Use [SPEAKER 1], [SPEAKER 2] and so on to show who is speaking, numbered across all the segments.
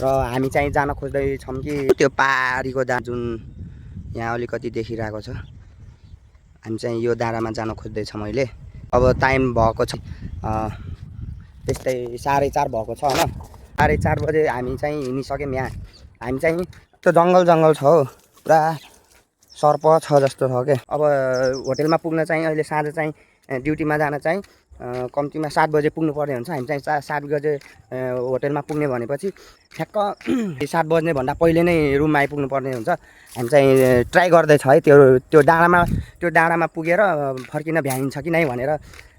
[SPEAKER 1] र हामी चाहिँ जान खोज्दैछौँ कि त्यो पारीको जुन यहाँ अलिकति देखिरहेको छ, हामी चाहिँ यो डाँडामा जान खोज्दैछौँ अहिले। अब टाइम भएको छ त्यस्तै 4:30 भएको छ होइन। 4:30 बजे हामी चाहिँ हिँडिसक्यौँ। यहाँ हामी चाहिँ त्यो जङ्गल छ हो, पुरा सर्प छ जस्तो छ क्या। अब होटेलमा पुग्न चाहिँ अहिले साँझ चाहिँ ड्युटीमा जान चाहिँ कम्तीमा 7 बजे पुग्नुपर्ने हुन्छ। हामी चाहिँ 7 बजे होटेलमा पुग्ने भनेपछि ठ्याक्क 7 बज्नेभन्दा पहिले नै रुममा आइपुग्नु पर्ने हुन्छ। हामी चाहिँ ट्राई गर्दैछ है त्यो डाँडामा पुगेर फर्किन भ्याइन्छ कि नै भनेर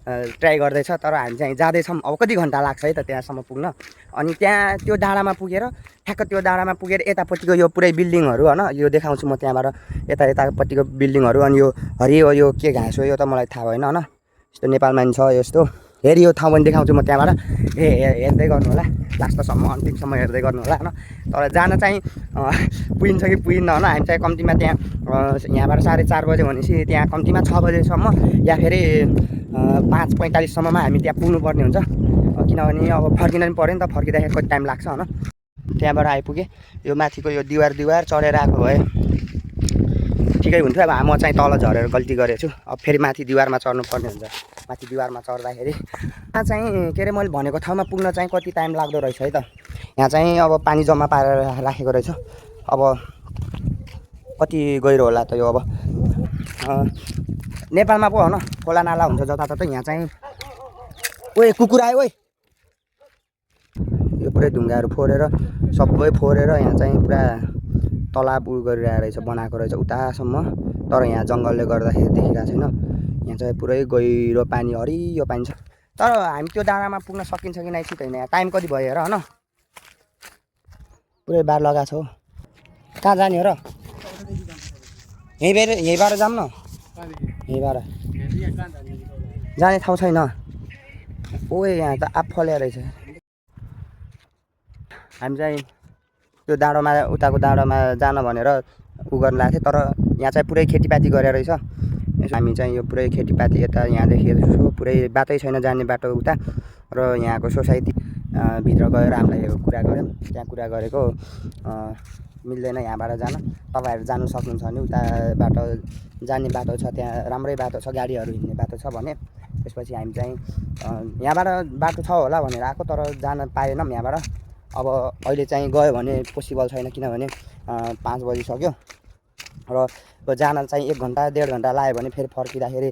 [SPEAKER 1] ट्राई गर्दैछ। तर हामी चाहिँ जाँदैछौँ। अब कति घन्टा लाग्छ है त त्यहाँसम्म पुग्न। अनि त्यहाँ त्यो डाँडामा पुगेर ठ्याक्क त्यो डाँडामा पुगेर यतापट्टिको यो पुरै बिल्डिङहरू होइन, यो देखाउँछु म त्यहाँबाट यतापट्टिको बिल्डिङहरू। अनि यो हरियो यो के घाँस हो यो त मलाई थाहा भएन होइन, यस्तो नेपालमा नि छ यस्तो। हेरी यो ठाउँ पनि देखाउँछु म त्यहाँबाट। हेर्दै गर्नु होला, लास्टसम्म अन्तिमसम्म हेर्दै गर्नु होला होइन। तर जान चाहिँ पुगिन्छ कि पुगिन्न होइन। हामी चाहिँ कम्तीमा त्यहाँ यहाँबाट 4:30 बजे भनेपछि त्यहाँ कम्तीमा 6 बजेसम्म या फेरि 5:45सम्ममा हामी त्यहाँ पुग्नुपर्ने हुन्छ। किनभने अब फर्किन पनि पऱ्यो नि त, फर्किँदाखेरि कति टाइम लाग्छ होइन। त्यहाँबाट आइपुगेँ। यो माथिको यो दिवार चढेर आएको भए ठिकै हुन्थ्यो। अब म चाहिँ तल झरेर गल्ती गरेको छु। अब फेरि माथि दिवारमा चढ्नुपर्ने हुन्छ। माथि दिवारमा चढ्दाखेरि यहाँ चाहिँ के अरे मैले भनेको ठाउँमा पुग्न चाहिँ कति टाइम लाग्दो रहेछ है त। यहाँ चाहिँ अब पानी जम्मा पारेर राखेको रहेछ। अब कति गहिरो होला त यो। अब नेपालमा पो होइन खोला नाला हुन्छ जताततै, यहाँ चाहिँ ओए कुकुर आयो ओए। यो पुरै ढुङ्गाहरू सबै फोरेर यहाँ चाहिँ पुरा तलाब गरिरहेको रहेछ, बनाएको रहेछ उतासम्म। तर यहाँ जङ्गलले गर्दाखेरि देखिरहेको छैन। यहाँ चाहिँ पुरै गहिरो पानी, हरियो पानी छ। तर हामी त्यो डाँडामा पुग्न सकिन्छ कि नै छिटैन। यहाँ टाइम कति भयो हेर होइन, पुरै बार लगाएको छ हो। कहाँ जाने हो र? यहीँबाट जाऊँ न। यहीँबाट जाने ठाउँ छैन। ओए यहाँ त आँप फल्या रहेछ। हामी चाहिँ त्यो डाँडोमा उताको डाँडोमा जान भनेर गर्न लाग्थ्यो। तर यहाँ चाहिँ पुरै खेतीपाती गरेर रहेछ। हामी चाहिँ यो पुरै खेतीपाती यता यहाँदेखि पुरै बाटै छैन जाने बाटो उता। र यहाँको सोसाइटी भित्र गएर हामीलाई कुरा गऱ्यौँ। त्यहाँ कुरा गरेको मिल्दैन यहाँबाट जान। तपाईँहरू जानु सक्नुहुन्छ भने उता बाटो जाने बाटो छ, त्यहाँ राम्रै बाटो छ, गाडीहरू हिँड्ने बाटो छ भने। त्यसपछि हामी चाहिँ यहाँबाट बाटो छ होला भनेर आएको, तर जान पाएनौँ यहाँबाट। अब अहिले चाहिँ गयो भने पोसिबल छैन, किनभने 5 बजिसक्यो। र जान चाहिँ 1 घन्टा 1.5 घन्टा लाग्यो भने फेरि फर्किँदाखेरि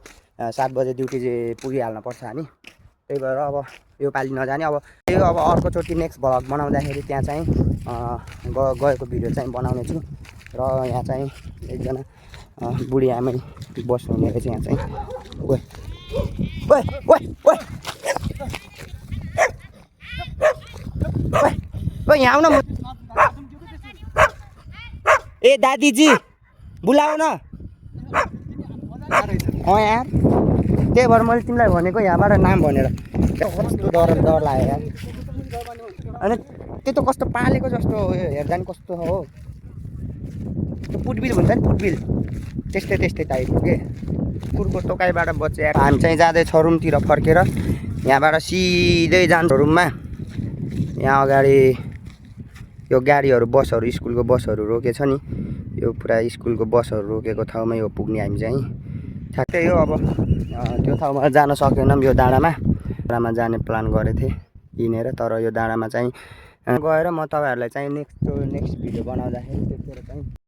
[SPEAKER 1] 7 बजे ड्युटी पुगिहाल्न पर्छ हामी। त्यही भएर अब यो पालि नजाने। अब अर्कोचोटि नेक्स्ट भ्लग बनाउँदाखेरि त्यहाँ चाहिँ गएको भिडियो चाहिँ बनाउने छु। र यहाँ चाहिँ एकजना बुढी आमै बस्नुहुने रहेछ यहाँ चाहिँ। ओए ओए ओए ओए ओए यहाँ आउन। ए दादीजी बुलाऊ न। यार त्यही भएर मैले तिमीलाई भनेको यहाँबाट नाम भनेर। कस्तो डर लाग्यो यार। अनि त्यो त कस्तो पालेको जस्तो हेर्दा नि कस्तो हो। त्यो पुटबिल भन्छ नि, पुटबिल त्यस्तै टाइपको के। कुकुरको टोकाइबाट बचेर हामी चाहिँ जाँदैछौँ रुमतिर फर्केर। यहाँबाट सिधै जान्छौँ रुममा। यहाँ अगाडि यो गाडीहरू बसहरू स्कुलको बसहरू रोकेछ नि, यो पुरा स्कुलको बसहरू रोकेको ठाउँमै हो पुग्ने हामी चाहिँ। ठ्याक्कै हो। अब त्यो ठाउँमा जान सकेनौँ। यो डाँडामा जाने प्लान गरेको थिएँ हिँडेर। तर यो डाँडामा चाहिँ गएर म तपाईँहरूलाई चाहिँ नेक्स्ट भिडियो बनाउँदाखेरि त्यतिखेर चाहिँ